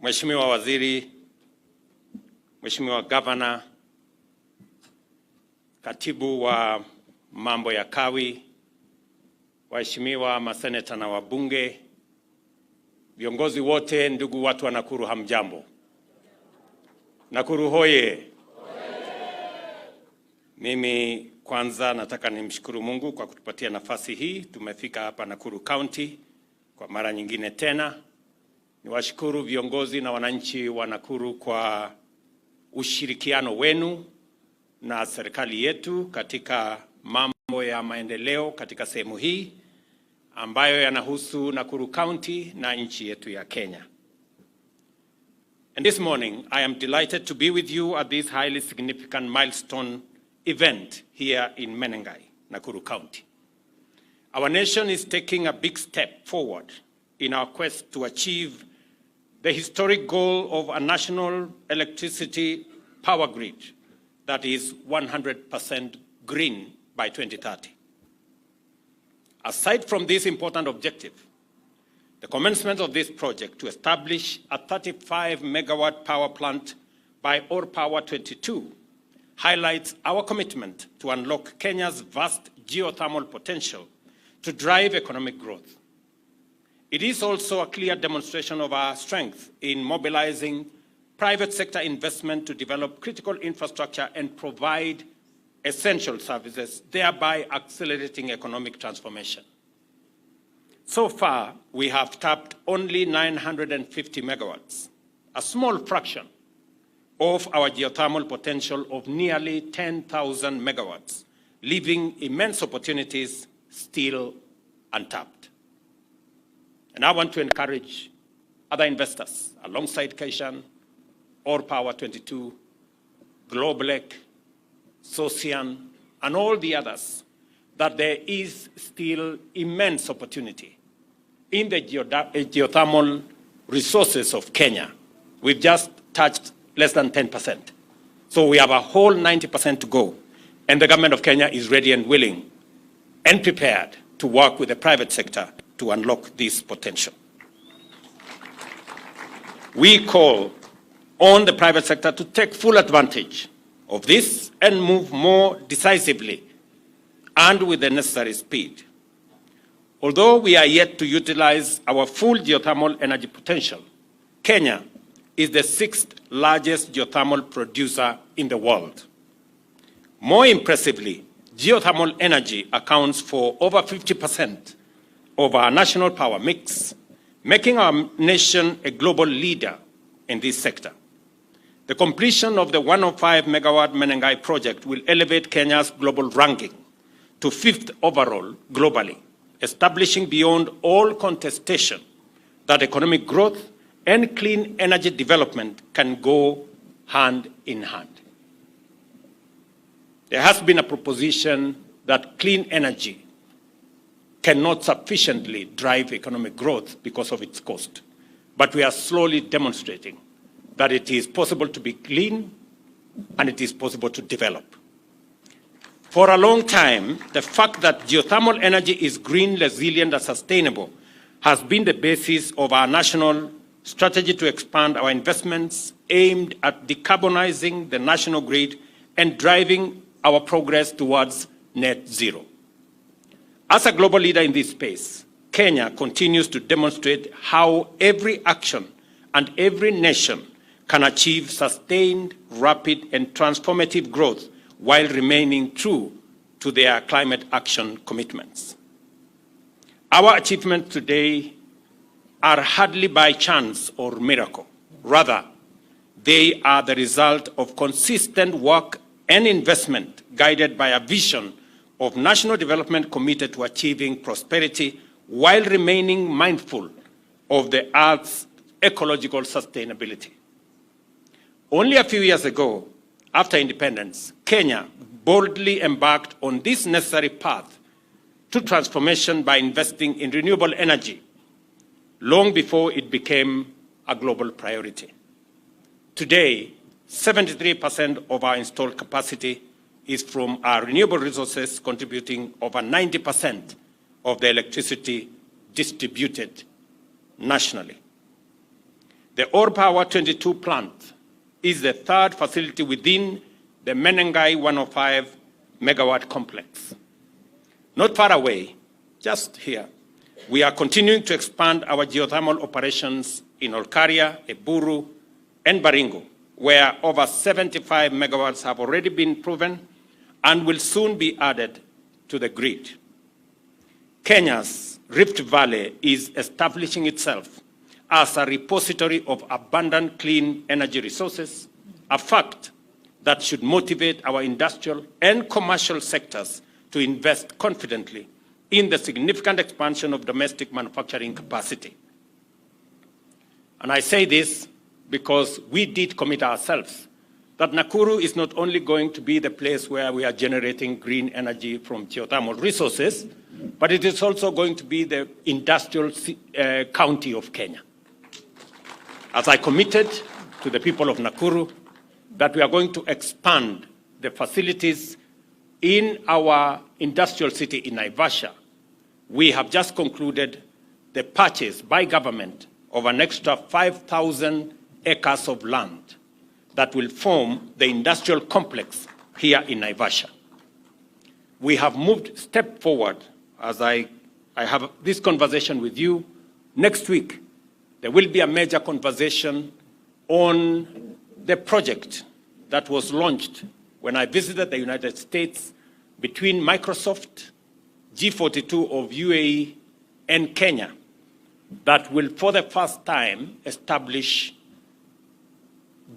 Mheshimiwa Waziri, Mheshimiwa Gavana, Katibu wa mambo ya kawi, waheshimiwa maseneta na wabunge, viongozi wote, ndugu watu wa Nakuru, hamjambo. Nakuru hoye. Mimi kwanza nataka nimshukuru Mungu kwa kutupatia nafasi hii. Tumefika hapa Nakuru County kwa mara nyingine tena. Niwashukuru viongozi na wananchi wa Nakuru kwa ushirikiano wenu na serikali yetu katika mambo ya maendeleo katika sehemu hii ambayo yanahusu Nakuru County na nchi yetu ya Kenya. And this morning, I am delighted to be with you at this highly significant milestone event here in Menengai, Nakuru County. Our nation is taking a big step forward in our quest to achieve the historic goal of a national electricity power grid that is 100% green by 2030. Aside from this important objective, the commencement of this project to establish a 35-megawatt power plant by Power 22 highlights our commitment to unlock Kenya's vast geothermal potential to drive economic growth. It is also a clear demonstration of our strength in mobilizing private sector investment to develop critical infrastructure and provide essential services, thereby accelerating economic transformation. So far, we have tapped only 950 megawatts, a small fraction of our geothermal potential of nearly 10,000 megawatts, leaving immense opportunities still untapped. And I want to encourage other investors alongside Keshan, Power 22, Globalec, Socian, and all the others, that there is still immense opportunity in the geothermal resources of Kenya. We've just touched less than 10%. So we have a whole 90% to go. And the government of Kenya is ready and willing and prepared to work with the private sector to unlock this potential. We call on the private sector to take full advantage of this and move more decisively and with the necessary speed. Although we are yet to utilize our full geothermal energy potential, Kenya is the 6th largest geothermal producer in the world. More impressively, geothermal energy accounts for over 50% of our national power mix, making our nation a global leader in this sector. The completion of the 105-megawatt Menengai project will elevate Kenya's global ranking to 5th overall globally, establishing beyond all contestation that economic growth and clean energy development can go hand in hand. There has been a proposition that clean energy cannot sufficiently drive economic growth because of its cost, but we are slowly demonstrating that it is possible to be clean and it is possible to develop. For a long time, the fact that geothermal energy is green, resilient, and sustainable has been the basis of our national strategy to expand our investments aimed at decarbonizing the national grid and driving our progress towards net zero. As a global leader in this space, Kenya continues to demonstrate how every action and every nation can achieve sustained, rapid, and transformative growth while remaining true to their climate action commitments. Our achievements today are hardly by chance or miracle. Rather, they are the result of consistent work and investment guided by a vision of national development committed to achieving prosperity while remaining mindful of the Earth's ecological sustainability. Only a few years ago, after independence, Kenya boldly embarked on this necessary path to transformation by investing in renewable energy long before it became a global priority. Today, 73% of our installed capacity is from our renewable resources, contributing over 90% of the electricity distributed nationally. The Ore Power 22 plant is the third facility within the Menengai 105 megawatt complex. Not far away, just here, we are continuing to expand our geothermal operations in Olkaria, Eburu, and Baringo, where over 75 megawatts have already been proven and will soon be added to the grid. Kenya's Rift Valley is establishing itself as a repository of abundant clean energy resources, a fact that should motivate our industrial and commercial sectors to invest confidently in the significant expansion of domestic manufacturing capacity. And I say this because we did commit ourselves that Nakuru is not only going to be the place where we are generating green energy from geothermal resources, but it is also going to be the industrial county of Kenya. As I committed to the people of Nakuru that we are going to expand the facilities in our industrial city in Naivasha, we have just concluded the purchase by government of an extra 5,000 acres of land that will form the industrial complex here in Naivasha. We have moved a step forward as I have this conversation with you. Next week, there will be a major conversation on the project that was launched when I visited the United States between Microsoft, G42 of UAE, and Kenya that will, for the first time, establish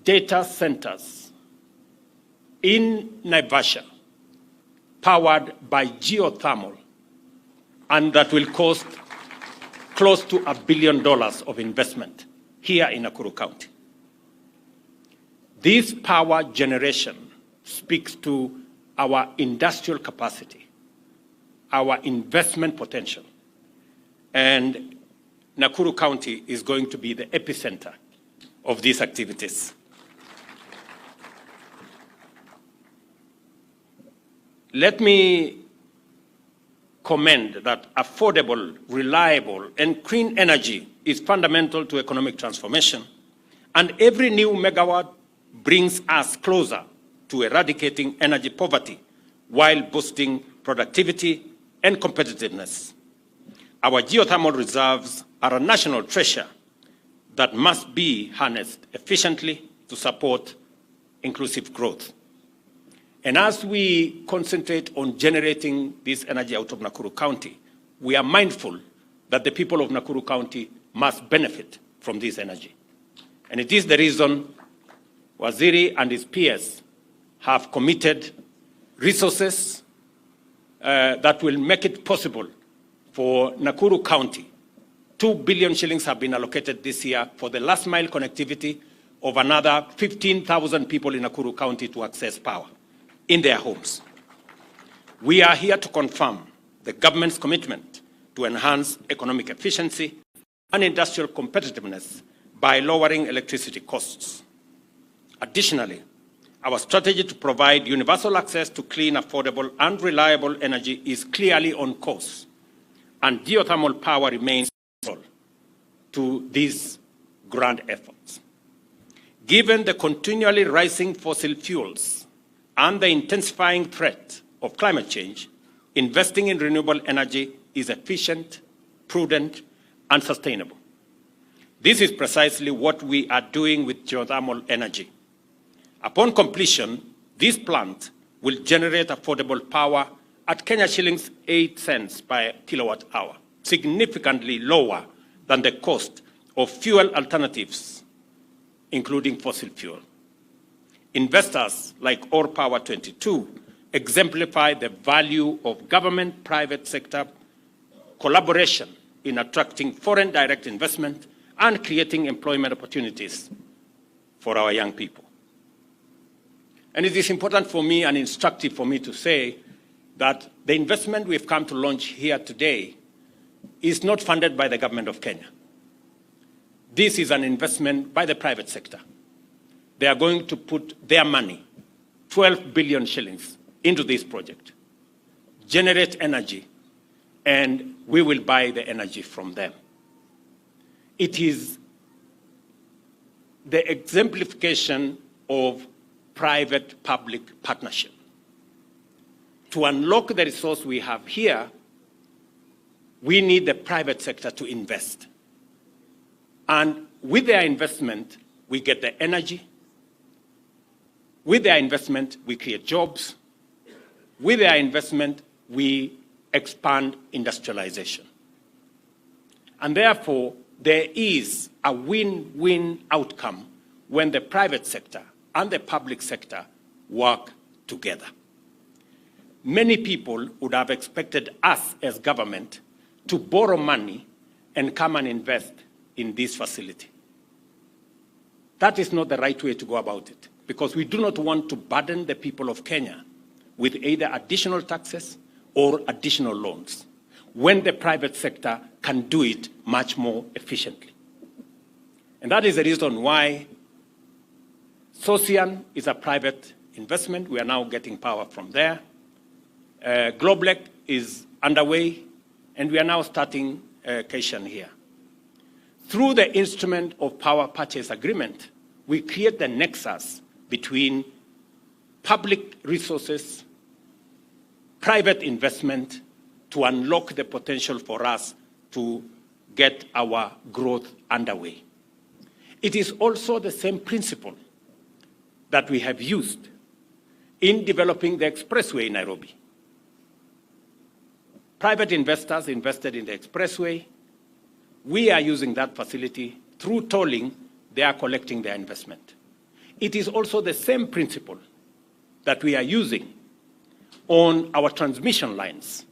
data centers in Naivasha powered by geothermal, and that will cost close to $1 billion of investment here in Nakuru County. This power generation speaks to our industrial capacity, our investment potential, and Nakuru County is going to be the epicenter of these activities. Let me commend that affordable, reliable, and clean energy is fundamental to economic transformation, and every new megawatt brings us closer to eradicating energy poverty while boosting productivity and competitiveness. Our geothermal reserves are a national treasure that must be harnessed efficiently to support inclusive growth. And as we concentrate on generating this energy out of Nakuru County, we are mindful that the people of Nakuru County must benefit from this energy. And it is the reason Waziri and his peers have committed resources that will make it possible for Nakuru County. 2 billion shillings have been allocated this year for the last mile connectivity of another 15,000 people in Nakuru County to access power in their homes. We are here to confirm the government's commitment to enhance economic efficiency and industrial competitiveness by lowering electricity costs. Additionally, our strategy to provide universal access to clean, affordable, and reliable energy is clearly on course, and geothermal power remains central to these grand efforts. Given the continually rising fossil fuels and the intensifying threat of climate change, investing in renewable energy is efficient, prudent, and sustainable. This is precisely what we are doing with geothermal energy. Upon completion, this plant will generate affordable power at Kenya shillings 8 cents per kilowatt hour, significantly lower than the cost of fuel alternatives, including fossil fuel. Investors like Ore Power 22 exemplify the value of government-private sector collaboration in attracting foreign direct investment and creating employment opportunities for our young people. And it is important for me and instructive for me to say that the investment we've come to launch here today is not funded by the government of Kenya. This is an investment by the private sector. They are going to put their money, 12 billion shillings, into this project, generate energy, and we will buy the energy from them. It is the exemplification of private-public partnership. To unlock the resource we have here, we need the private sector to invest. And with their investment, we get the energy. With their investment, we create jobs. With their investment, we expand industrialization. And therefore, there is a win-win outcome when the private sector and the public sector work together. Many people would have expected us as government to borrow money and come and invest in this facility. That is not the right way to go about it, because we do not want to burden the people of Kenya with either additional taxes or additional loans, when the private sector can do it much more efficiently. And that is the reason why Sosian is a private investment. We are now getting power from there. Globlec is underway, and we are now starting Kaishan here. Through the instrument of power purchase agreement, we create the nexus between public resources, private investment, to unlock the potential for us to get our growth underway. It is also the same principle that we have used in developing the expressway in Nairobi. Private investors invested in the expressway. We are using that facility. Through tolling, they are collecting their investment. It is also the same principle that we are using on our transmission lines.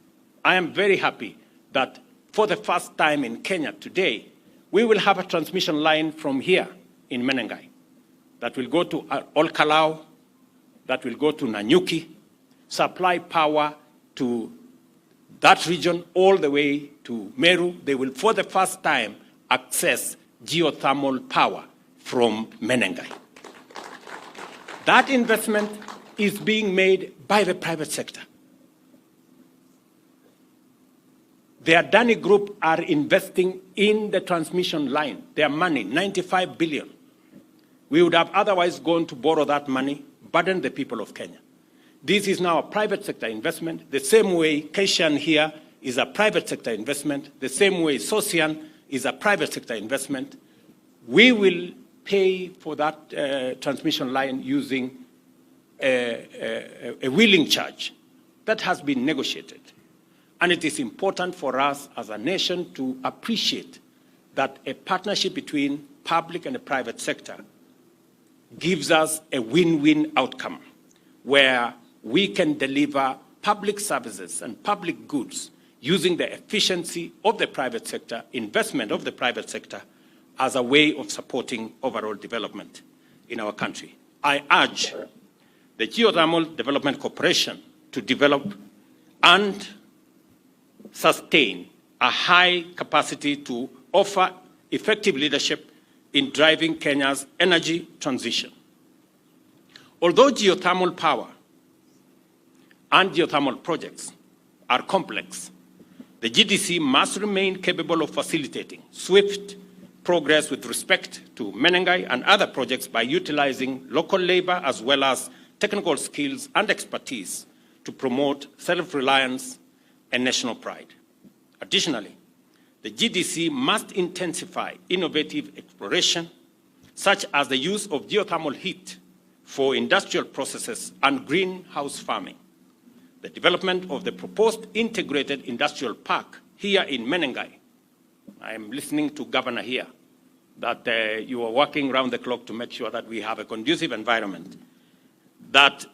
I am very happy that for the first time in Kenya today, we will have a transmission line from here in Menengai that will go to Olkalau, that will go to Nanyuki, supply power to that region all the way to Meru. They will, for the first time, access geothermal power from Menengai. That investment is being made by the private sector. The Adani Group are investing in the transmission line. Their money, 95 billion. We would have otherwise gone to borrow that money, burden the people of Kenya. This is now a private sector investment, the same way Kaishan here is a private sector investment, the same way Sosian is a private sector investment. We will pay for that transmission line using a wheeling charge that has been negotiated. And it is important for us as a nation to appreciate that a partnership between public and the private sector gives us a win-win outcome where we can deliver public services and public goods using the efficiency of the private sector, investment of the private sector, as a way of supporting overall development in our country. I urge the Geothermal Development Corporation to develop and sustain a high capacity to offer effective leadership in driving Kenya's energy transition. Although geothermal power and geothermal projects are complex, the GDC must remain capable of facilitating swift progress with respect to Menengai and other projects by utilizing local labor as well as technical skills and expertise to promote self-reliance and national pride. Additionally, the GDC must intensify innovative exploration, such as the use of geothermal heat for industrial processes and greenhouse farming. The development of the proposed integrated industrial park here in Menengai. I am listening to Governor here, that you are working round the clock to make sure that we have a conducive environment that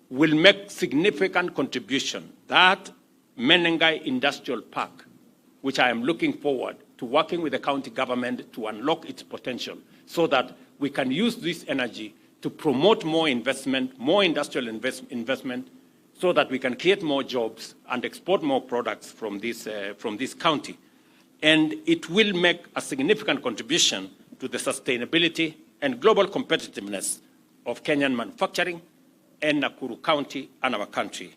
will make significant contribution. That Menengai Industrial Park, which I am looking forward to working with the county government to unlock its potential so that we can use this energy to promote more investment, more industrial investment, so that we can create more jobs and export more products from this county. And it will make a significant contribution to the sustainability and global competitiveness of Kenyan manufacturing and Nakuru County and our country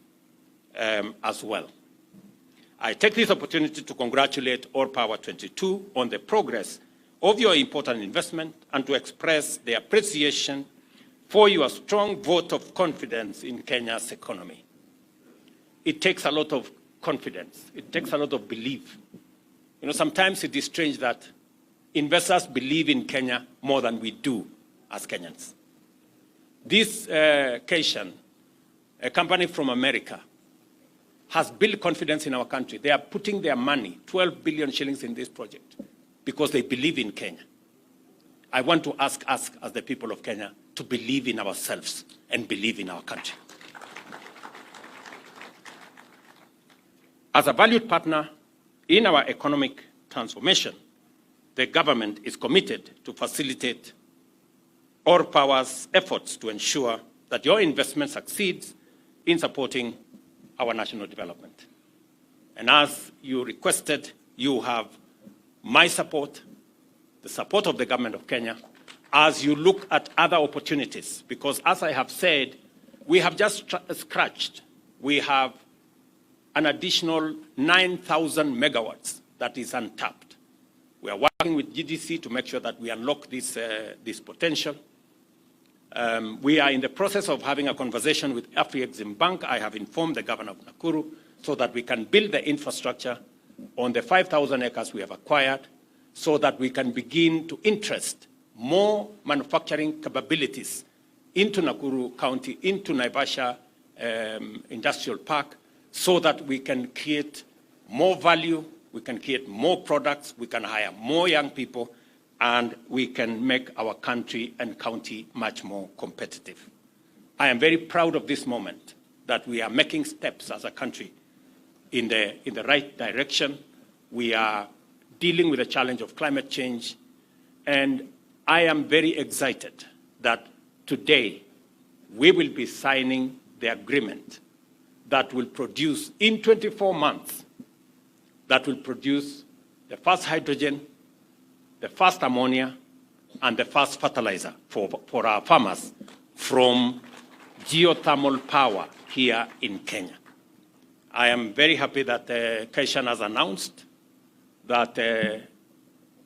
as well. I take this opportunity to congratulate All Power 22 on the progress of your important investment and to express their appreciation for your strong vote of confidence in Kenya's economy. It takes a lot of confidence. It takes a lot of belief. You know, sometimes it is strange that investors believe in Kenya more than we do as Kenyans. This Cation, a company from America, has built confidence in our country. They are putting their money, 12 billion shillings in this project, because they believe in Kenya. I want to ask us, as the people of Kenya, to believe in ourselves and believe in our country. As a valued partner in our economic transformation, the government is committed to facilitate all powers' efforts to ensure that your investment succeeds in supporting our national development. And as you requested, you have my support, the support of the government of Kenya, as you look at other opportunities. Because as I have said, we have just scratched. We have an additional 9,000 megawatts that is untapped. We are working with GDC to make sure that we unlock this potential. We are in the process of having a conversation with Afrexim Bank. I have informed the governor of Nakuru so that we can build the infrastructure on the 5,000 acres we have acquired so that we can begin to interest more manufacturing capabilities into Nakuru County, into Naivasha Industrial Park, so that we can create more value, we can create more products, we can hire more young people, and we can make our country and county much more competitive. I am very proud of this moment that we are making steps as a country in the right direction. We are dealing with the challenge of climate change, and I am very excited that today we will be signing the agreement that will produce, in 24 months, that will produce the first hydrogen, the first ammonia, and the first fertilizer for our farmers from geothermal power here in Kenya. I am very happy that Cation has announced that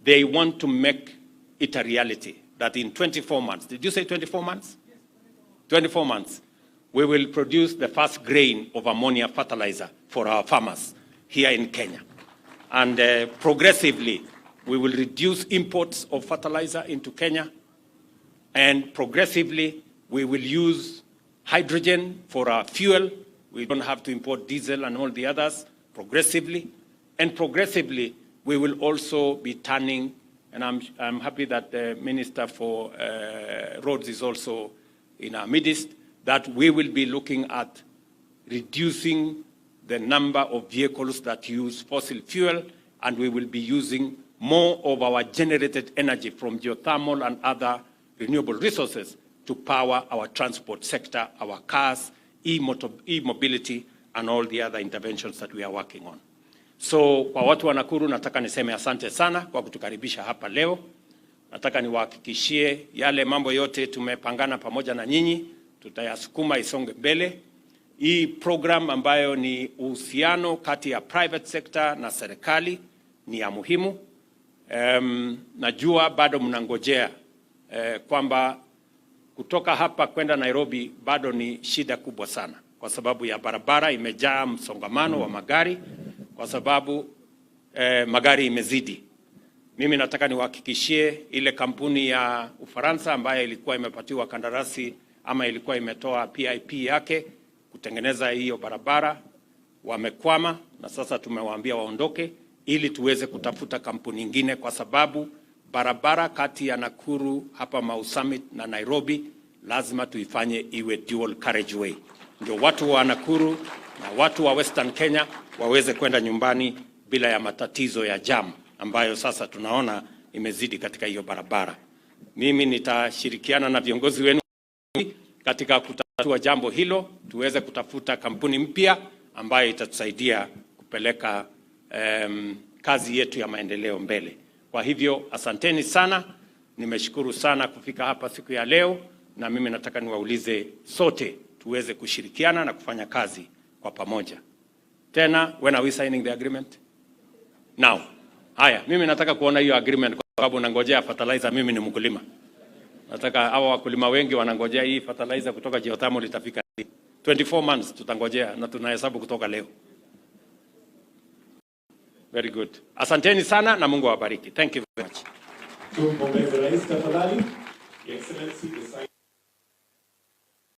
they want to make it a reality, that in 24 months, did you say 24 months? Yes, 24 months, we will produce the first grain of ammonia fertilizer for our farmers here in Kenya. And progressively, we will reduce imports of fertilizer into Kenya. And progressively, we will use hydrogen for our fuel. We don't have to import diesel and all the others progressively. And progressively, we will also be turning, and I'm happy that the Minister for Roads is also in our midst, that we will be looking at reducing the number of vehicles that use fossil fuel, and we will be using more of our generated energy from geothermal and other renewable resources to power our transport sector, our cars, e-mobility, and all the other interventions that we are working on. So kwa watu wa Nakuru nataka niseme asante sana kwa kutukaribisha hapa leo. Nataka niwahakikishie yale mambo yote tumepangana pamoja na nyinyi, tutayasukuma isonge mbele. Hii program ambayo ni uhusiano kati ya private sector na serikali ni ya muhimu. Najua bado mnangojea kwamba kutoka hapa kwenda Nairobi bado ni shida kubwa sana kwa sababu ya barabara imejaa msongamano wa magari, kwa sababu magari imezidi. Mimi nataka niwahakikishie ile kampuni ya Ufaransa ambayo ilikuwa imepatiwa kandarasi ama ilikuwa imetoa PIP yake kutengeneza hiyo barabara, wamekwama, na sasa tumewaambia waondoke ili tuweze kutafuta kampuni nyingine, kwa sababu barabara kati ya Nakuru hapa Mau Summit na Nairobi lazima tuifanye iwe dual carriageway, ndio watu wa Nakuru na watu wa Western Kenya waweze kwenda nyumbani bila ya matatizo ya jam ambayo sasa tunaona imezidi katika hiyo barabara. Mimi nitashirikiana na viongozi wenu katika kutatua jambo hilo, tuweze kutafuta kampuni mpya ambayo itatusaidia kupeleka kazi yetu ya maendeleo mbele. Kwa hivyo asanteni sana, nimeshukuru sana kufika hapa siku ya leo, na mimi nataka niwaulize sote tuweze kushirikiana na kufanya kazi kwa pamoja. Tena, when are we signing the agreement? Now. Haya, mimi nataka kuona hiyo agreement. sababu nangojea fertilizer. Mimi ni mkulima, nataka hawa wakulima wengi wanangojea hii fertilizer kutoka Geothermal itafika 24 months, tutangojea na tunahesabu kutoka leo. Very good. Asanteni sana na Mungu awabariki. Thank you very much.